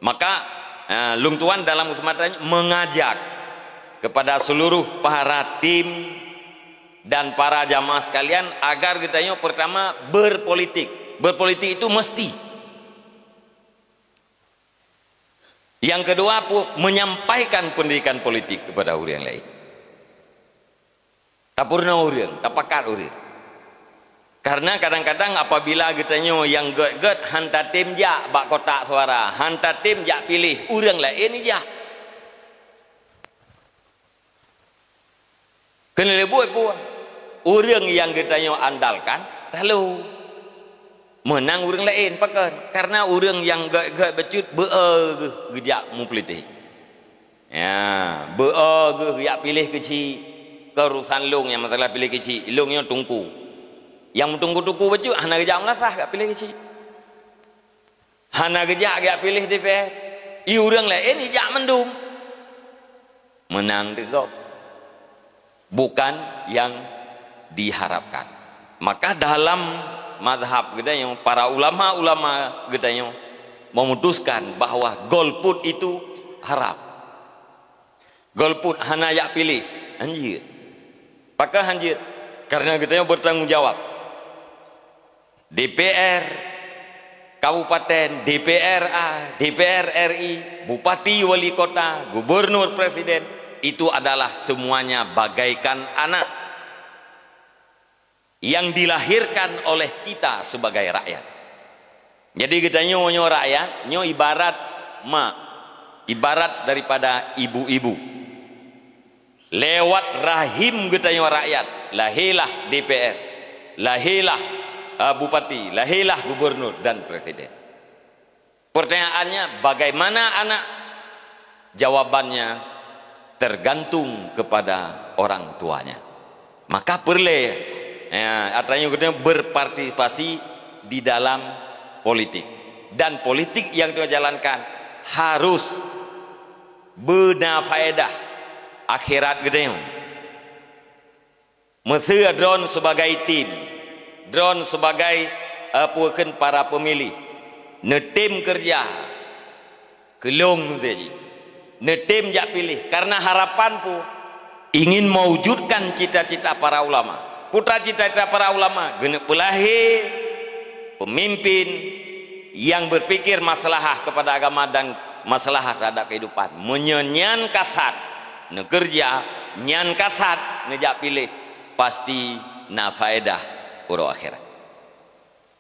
Maka Lung Tuan dalam kesempatan mengajak kepada seluruh para tim dan para jamaah sekalian agar kita pertama berpolitik. Berpolitik itu mesti. Yang kedua menyampaikan pendidikan politik kepada orang lain. Tak purna orang, tak pakat orang. Karena kadang-kadang apabila kita yang get hantar tim jak bak kotak suara, hantar tim jak pilih orang lain ni jak. Kena lebih buat. Orang yang kita andalkan lalu menang orang lain pakan. Karena orang yang get becut gejak mu politik. Ya, gejak pilih kecil. Kerusan long yang masalah pilih kecil, longnya tungku. Yang tunggu-tunggu baju, hana gejak melasah gak pilih kecil. Hana gejak gak pilih DPR. Orang lain gejak mendung. Menang juga. Bukan yang diharapkan. Maka dalam mazhab kita yang para ulama-ulama kita yang memutuskan bahwa golput itu haram. Golput hana yak pilih, anjir. Pakai hanjit karena kita bertanggung jawab. DPR Kabupaten, DPRA, DPR RI, Bupati, Wali Kota, Gubernur, Presiden, itu adalah semuanya bagaikan anak yang dilahirkan oleh kita sebagai rakyat. Jadi kita nyo rakyat, nyo ibarat ibarat daripada ibu-ibu. Lewat rahim kita rakyat, lahirlah DPR, lahirlah bupati, lahirlah gubernur dan presiden. Pertanyaannya, bagaimana anak? Jawabannya tergantung kepada orang tuanya. Maka perlu artinya kita berpartisipasi di dalam politik, dan politik yang kita jalankan harus berfaedah akhirat kita. Mesti drone sebagai tim, drone sebagai puakan para pemilih, netim kerja kelong tadi, netim jak pilih. Karena harapan pun ingin mewujudkan cita-cita para ulama. Putra cita-cita para ulama genep pelahir pemimpin yang berpikir masalah kepada agama dan masalah terhadap kehidupan, menyenyan kasat kerja nyan kasat nejak pilih pasti na faedah uro akhirat.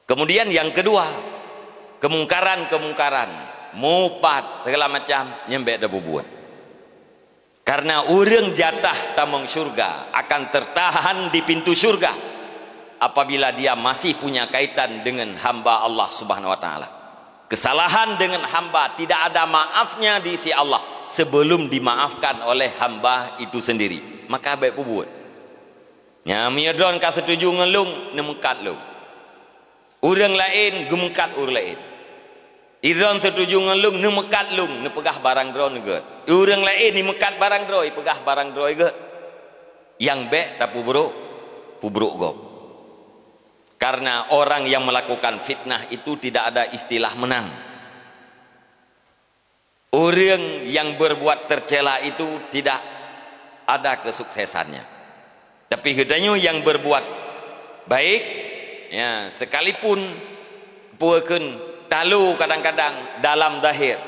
Kemudian yang kedua, kemungkaran mupat segala macam nyembek debu buat. Karena orang jatah tamang surga akan tertahan di pintu surga apabila dia masih punya kaitan dengan hamba Allah Subhanahu wa taala. Kesalahan dengan hamba tidak ada maafnya di sisi Allah sebelum dimaafkan oleh hamba itu sendiri. Maka baik buat. Nya miadron ka setuju ngelung nemekat lu. Urang lain gemekat urang lain. Idron setuju ngelung nemekat lung nepegah barang drone get. Urang lain ni mekat barang droi pegah barang droi get. Yang baik tak pubruk gop. Karena orang yang melakukan fitnah itu tidak ada istilah menang. Orang yang berbuat tercela itu tidak ada kesuksesannya. Tapi katanya yang berbuat baik, ya sekalipun puakeun talu kadang-kadang dalam zahir.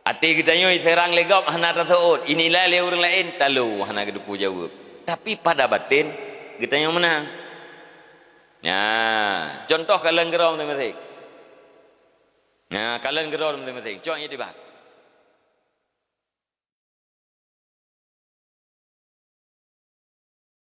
Ati katanya serang legap hana tasaud, inilah le orang lain talu hana gedupu jawab. Tapi pada batin katanya menang. Ya, contoh kalian geram tu masih. Nah, kalian geram tu masih. Contohnya di bawah.